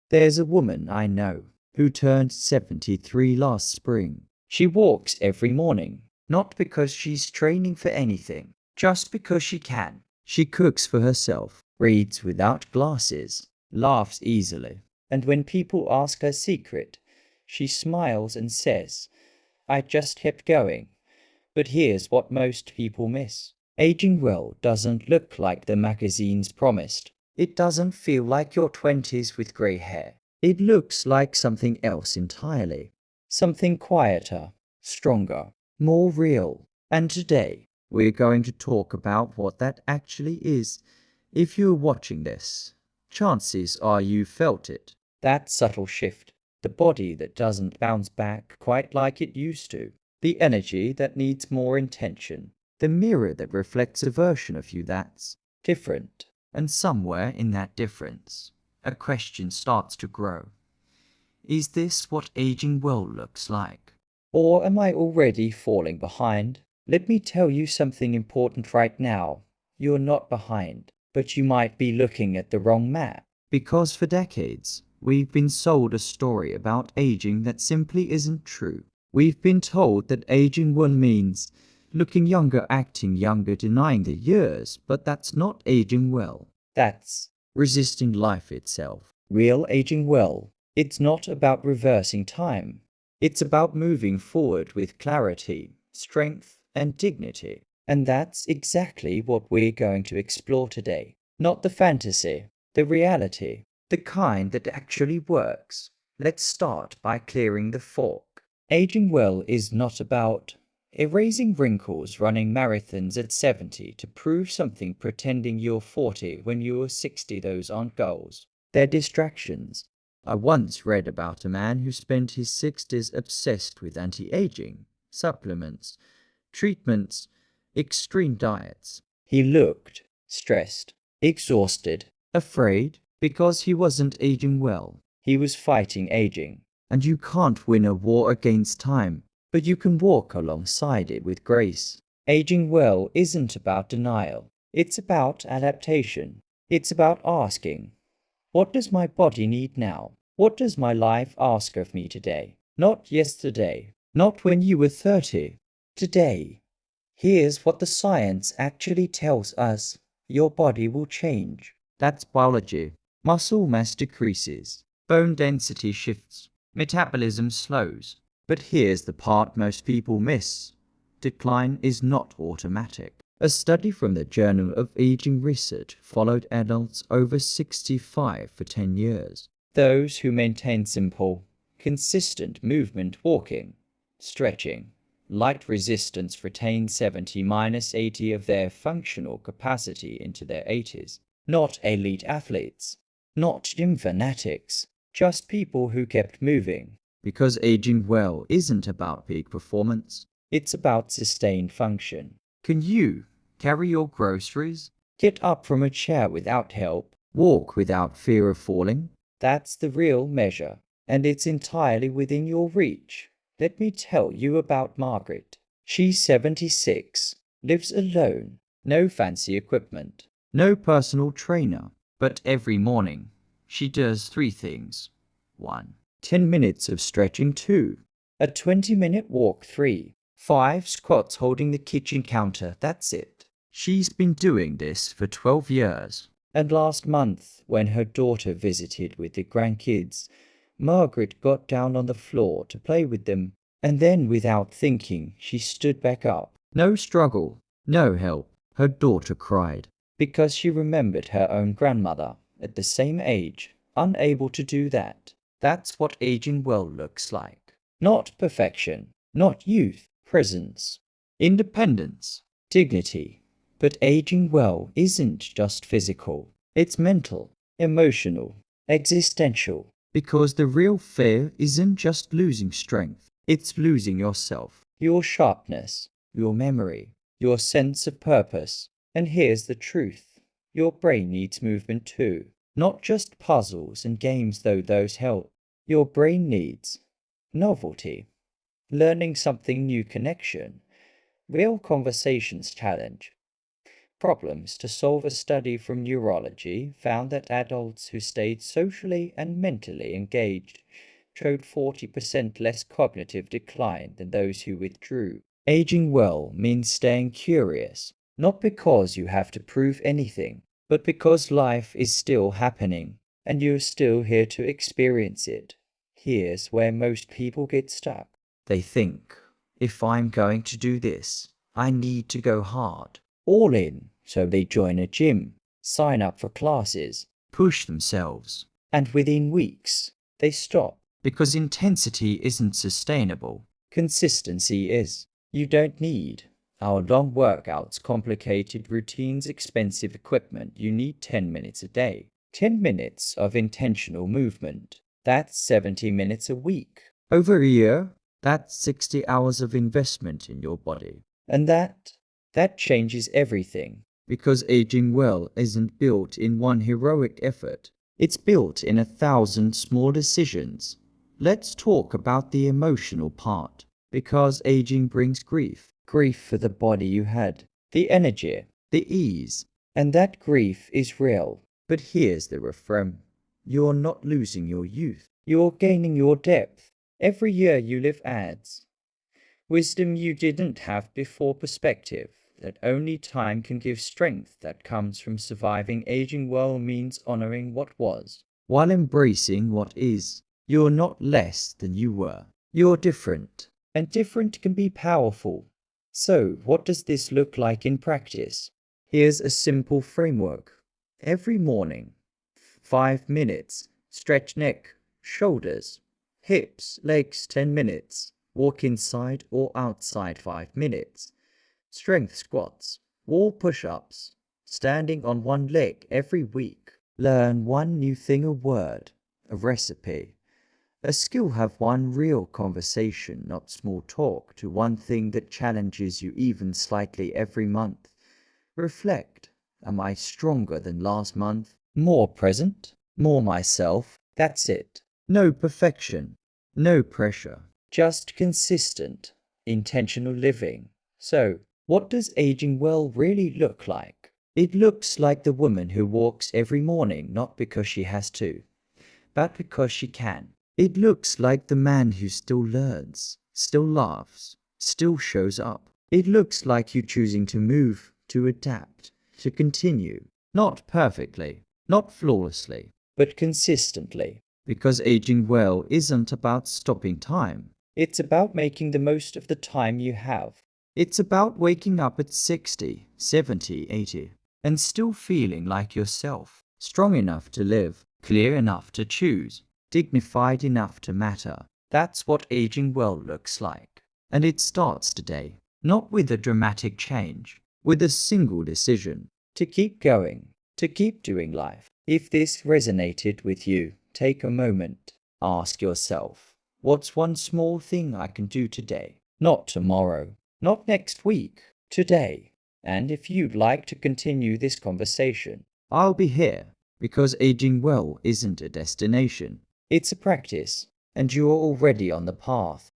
There's a woman I know who turned 73 last spring. She walks every morning, not because she's training for anything, just because she can. She cooks for herself, reads without glasses, laughs easily, and when people ask her secret, she smiles and says, "I just kept going." But here's what most people miss. Aging well doesn't look like the magazines promised. It doesn't feel like your 20s with grey hair. It looks like something else entirely. Something quieter, stronger, more real. And today, we're going to talk about what that actually is. If you're watching this, chances are you felt it. That subtle shift. The body that doesn't bounce back quite like it used to. The energy that needs more intention. The mirror that reflects a version of you that's different. And somewhere in that difference, a question starts to grow. Is this what aging well looks like? Or am I already falling behind? Let me tell you something important right now. You're not behind, but you might be looking at the wrong map. Because for decades, we've been sold a story about aging that simply isn't true. We've been told that aging well means looking younger, acting younger, denying the years, but that's not aging well. That's resisting life itself. Real aging well. It's not about reversing time. It's about moving forward with clarity, strength, and dignity. And that's exactly what we're going to explore today. Not the fantasy, the reality, the kind that actually works. Let's start by clearing the fog. Aging well is not about erasing wrinkles, running marathons at 70 to prove something, pretending you're 40 when you're 60. Those aren't goals. They're distractions. I once read about a man who spent his 60s obsessed with anti-aging, supplements, treatments, extreme diets. He looked stressed, exhausted, afraid, because he wasn't aging well. He was fighting aging. And you can't win a war against time, but you can walk alongside it with grace. Aging well isn't about denial. It's about adaptation. It's about asking, what does my body need now? What does my life ask of me today? Not yesterday. Not when you were 30. Today. Here's what the science actually tells us. Your body will change. That's biology. Muscle mass decreases. Bone density shifts. Metabolism slows. But here's the part most people miss. Decline is not automatic. A study from the Journal of Aging Research followed adults over 65 for 10 years. Those who maintained simple, consistent movement, walking, stretching, light resistance, retained 70–80 of their functional capacity into their 80s. Not elite athletes, not gym fanatics, just people who kept moving. Because aging well isn't about peak performance. It's about sustained function. Can you carry your groceries? Get up from a chair without help? Walk without fear of falling? That's the real measure, and it's entirely within your reach. Let me tell you about Margaret. She's 76, lives alone, no fancy equipment, no personal trainer, but every morning she does 3 things. 1. 10 minutes of stretching. 2. A 20-minute walk. 3. 5 squats holding the kitchen counter. That's it. She's been doing this for 12 years. And last month, when her daughter visited with the grandkids, Margaret got down on the floor to play with them, and then without thinking, she stood back up. No struggle, no help. Her daughter cried, because she remembered her own grandmother, at the same age, unable to do that. That's what aging well looks like. Not perfection, not youth, presence, independence, dignity. But aging well isn't just physical. It's mental, emotional, existential. Because the real fear isn't just losing strength. It's losing yourself, your sharpness, your memory, your sense of purpose. And here's the truth. Your brain needs movement too. Not just puzzles and games, though those help. Your brain needs novelty, learning something new, connection, real conversations, challenge. problems to solve. A study from neurology found that adults who stayed socially and mentally engaged showed 40% less cognitive decline than those who withdrew. Aging well means staying curious, not because you have to prove anything, but because life is still happening, and you're still here to experience it. Here's where most people get stuck. They think, if I'm going to do this, I need to go hard, all in. So they join a gym, sign up for classes, push themselves, and within weeks, they stop. Because intensity isn't sustainable. Consistency is. You don't need our long workouts, complicated routines, expensive equipment. You need 10 minutes a day. 10 minutes of intentional movement. That's 70 minutes a week. Over a year, that's 60 hours of investment in your body. And that changes everything. Because aging well isn't built in one heroic effort. It's built in 1,000 small decisions. Let's talk about the emotional part. Because aging brings grief. Grief for the body you had, the energy, the ease. And that grief is real. But here's the refrain. You're not losing your youth. You're gaining your depth. Every year you live adds wisdom you didn't have before, perspective that only time can give, strength that comes from surviving. Aging well means honoring what was, while embracing what is. You're not less than you were. You're different, and different can be powerful. So, what does this look like in practice? Here's a simple framework. Every morning, 5 minutes, stretch neck, shoulders, hips, legs. 10 minutes, walk inside or outside. 5 minutes, strength squats, wall push-ups, standing on one leg. Every week, learn one new thing, a word, a recipe, a skill. Have one real conversation, not small talk, to one thing that challenges you even slightly. Every month, reflect. Am I stronger than last month? More present? More myself? That's it. No perfection. No pressure. Just consistent, intentional living. So, what does aging well really look like? It looks like the woman who walks every morning not because she has to, but because she can. It looks like the man who still learns, still laughs, still shows up. It looks like you choosing to move, to adapt, to continue. Not perfectly, not flawlessly, but consistently. Because aging well isn't about stopping time. It's about making the most of the time you have. It's about waking up at 60, 70, 80, and still feeling like yourself. Strong enough to live, clear enough to choose, dignified enough to matter. That's what aging well looks like. And it starts today. Not with a dramatic change, with a single decision. To keep going, to keep doing life. If this resonated with you, take a moment. Ask yourself, what's one small thing I can do today? Not tomorrow, not next week, today. And if you'd like to continue this conversation, I'll be here. Because aging well isn't a destination. It's a practice. And you're already on the path.